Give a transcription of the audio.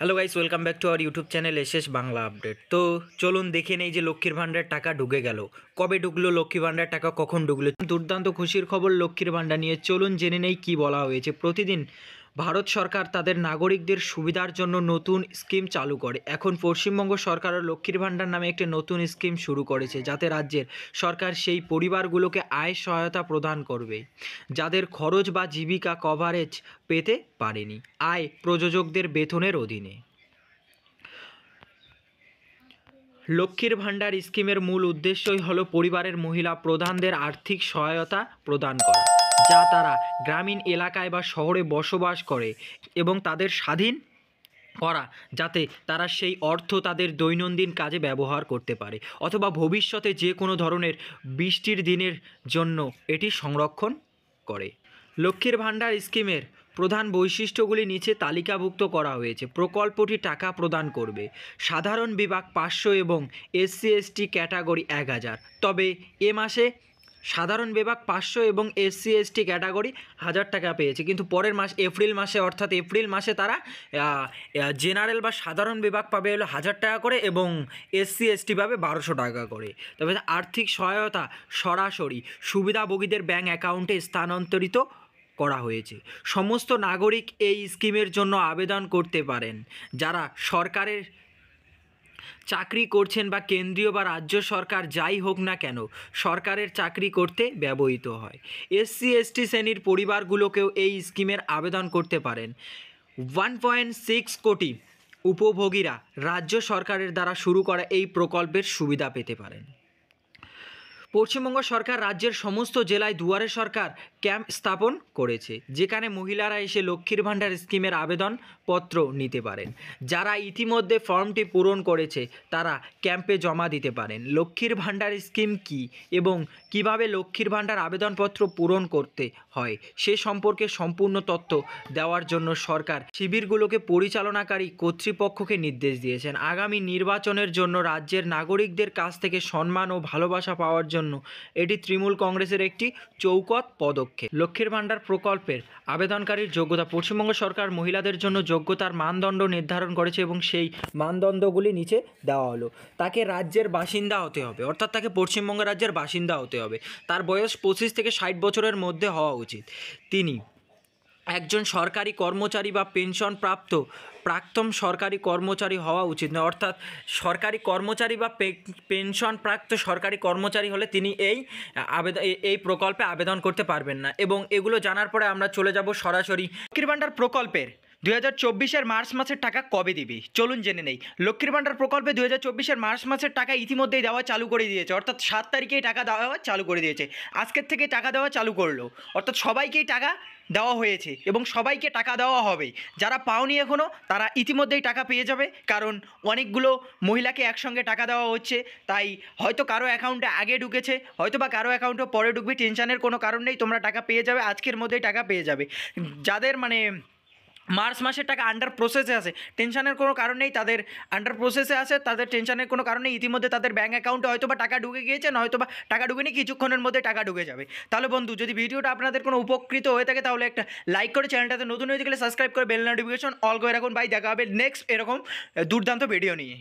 Hello guys, welcome back to our YouTube channel SS Bangla update. তো চলুন দেখে নেই যে লক্ষ্মীর ভাণ্ডার টাকা ঢুকে গেল, কবে ঢুকলো লক্ষ্মীর ভাণ্ডার টাকা, কখন ঢুকলো। দুর্দান্ত খুশির খবর লক্ষ্মীর ভাণ্ডার নিয়ে, চলুন জেনে নেই কী বলা হয়েছে। প্রতিদিন ভারত সরকার তাদের নাগরিকদের সুবিধার জন্য নতুন স্কিম চালু করে। এখন পশ্চিমবঙ্গ সরকারও লক্ষ্মীর ভাণ্ডার নামে একটি নতুন স্কিম শুরু করেছে, যাতে রাজ্যের সরকার সেই পরিবারগুলোকে আয় সহায়তা প্রদান করবে যাদের খরচ বা জীবিকা কভারেজ পেতে পারেনি আয় প্রযোজকদের বেতনের অধীনে। লক্ষ্মীর ভাণ্ডার স্কিমের মূল উদ্দেশ্যই হলো পরিবারের মহিলা প্রধানদের আর্থিক সহায়তা প্রদান করা, যা তারা গ্রামীণ এলাকায় বা শহরে বসবাস করে, এবং তাদের স্বাধীন করা, যাতে তারা সেই অর্থ তাদের দৈনন্দিন কাজে ব্যবহার করতে পারে অথবা ভবিষ্যতে যে কোনো ধরনের বৃষ্টির দিনের জন্য এটি সংরক্ষণ করে। লক্ষ্মীর ভাণ্ডার স্কিমের প্রধান বৈশিষ্ট্যগুলি নিচে তালিকাভুক্ত করা হয়েছে। প্রকল্পটি টাকা প্রদান করবে সাধারণ বিভাগ 500 এবং SC/ST ক্যাটাগরি 1000। তবে এ মাসে সাধারণ বিভাগ 500 এবং SC/ST ক্যাটাগরি 1000 টাকা পেয়েছে, কিন্তু পরের মাস এপ্রিল মাসে, অর্থাৎ এপ্রিল মাসে তারা জেনারেল বা সাধারণ বিভাগ পাবে হলো 1000 টাকা করে এবং SC/ST পাবে 1200 টাকা করে। তবে আর্থিক সহায়তা সরাসরি সুবিধাভোগীদের ব্যাংক অ্যাকাউন্টে স্থানান্তরিত করা হয়েছে। সমস্ত নাগরিক এই স্কিমের জন্য আবেদন করতে পারেন যারা সরকারের চাকরি করছেন বা কেন্দ্রীয় বা রাজ্য সরকার যাই হোক না কেন সরকারের চাকরি করতে ব্যবহৃত হয়। SC/ST শ্রেণীর পরিবারগুলোকেও এই স্কিমের আবেদন করতে পারেন। 1.6 কোটি উপভোগীরা রাজ্য সরকারের দ্বারা শুরু করা এই প্রকল্পের সুবিধা পেতে পারেন। পশ্চিমবঙ্গ সরকার রাজ্যের সমস্ত জেলায় দুয়ারে সরকার ক্যাম্প স্থাপন করেছে, যেখানে মহিলারা এসে লক্ষ্মীর ভাণ্ডার স্কিমের আবেদনপত্র নিতে পারেন। যারা ইতিমধ্যে ফর্মটি পূরণ করেছে তারা ক্যাম্পে জমা দিতে পারেন। লক্ষ্মীর ভাণ্ডার স্কিম কী এবং কিভাবে লক্ষ্মীর ভাণ্ডার আবেদনপত্র পূরণ করতে হয় সে সম্পর্কে সম্পূর্ণ তথ্য দেওয়ার জন্য সরকার শিবিরগুলোকে পরিচালনাকারী কর্তৃপক্ষকে নির্দেশ দিয়েছেন। আগামী নির্বাচনের জন্য রাজ্যের নাগরিকদের কাছ থেকে সম্মান ও ভালোবাসা পাওয়ার জন্য এটি তৃণমূল কংগ্রেসের একটি চৌকত পদক্ষেপ। লক্ষ্মীর ভাণ্ডার প্রকল্পের আবেদনকারীর যোগ্যতা। পশ্চিমবঙ্গ সরকার মহিলাদের জন্য যোগ্যতার মানদণ্ড নির্ধারণ করেছে এবং সেই মানদণ্ডগুলি নিচে দেওয়া হলো। তাকে রাজ্যের বাসিন্দা হতে হবে, অর্থাৎ তাকে পশ্চিমবঙ্গ রাজ্যের বাসিন্দা হতে হবে। তার বয়স 25 থেকে 60 বছরের মধ্যে হওয়া উচিত। তিনি একজন সরকারি কর্মচারী বা পেনশনপ্রাপ্ত প্রাক্তন সরকারি কর্মচারী হওয়া উচিত নয়, অর্থাৎ সরকারি কর্মচারী বা পেনশনপ্রাপ্ত সরকারি কর্মচারী হলে তিনি এই প্রকল্পে আবেদন করতে পারবেন না। এবং এগুলো জানার পরে আমরা চলে যাব সরাসরি লক্ষ্মীর ভাণ্ডার প্রকল্পের 2024-এর মার্চ মাসের টাকা কবে দিবি, চলুন জেনে নেই। লক্ষ্মীর ভাণ্ডার প্রকল্পে 2024-এর মার্চ মাসের টাকা ইতিমধ্যেই দেওয়া চালু করে দিয়েছে, অর্থাৎ 7 তারিখেই টাকা দেওয়া চালু করে দিয়েছে। আজকের থেকে টাকা দেওয়া চালু করলো, অর্থাৎ সবাইকেই টাকা দেওয়া হয়েছে এবং সবাইকে টাকা দেওয়া হবে। যারা পাওনি এখনও তারা ইতিমধ্যেই টাকা পেয়ে যাবে, কারণ অনেকগুলো মহিলাকে একসঙ্গে টাকা দেওয়া হচ্ছে। তাই হয়তো কারো অ্যাকাউন্টে আগে ঢুকেছে, হয়তো বা কারো অ্যাকাউন্টে পরে ঢুকবে, টেনশনের কোনো কারণ নেই, তোমরা টাকা পেয়ে যাবে, আজকের মধ্যেই টাকা পেয়ে যাবে। যাদের মার্চ মাসের টাকা আন্ডার প্রসেসে আছে, টেনশনের কোনো কারণ নেই, তাদের আন্ডার প্রসেসে আছে, তাদের টেনশনের কোনো কারণ নেই। ইতিমধ্যে তাদের ব্যাঙ্ক অ্যাকাউন্টে হয়তো বা টাকা ঢুকে গিয়েছে, নয়তো বা টাকা ঢুকেনি, কিছুক্ষণের মধ্যে টাকা ঢুকে যাবে। তাহলে বন্ধু, যদি ভিডিওটা আপনাদের কোনো উপকৃত হয়ে থাকে তাহলে একটা লাইক করে, চ্যানেলটাতে নতুন হয়ে গেলে সাবস্ক্রাইব করে বেল নোটিফিকেশন অল করে রাখুন। ভাই, দেখা হবে নেক্সট এরকম দুর্দান্ত ভিডিও নিয়ে।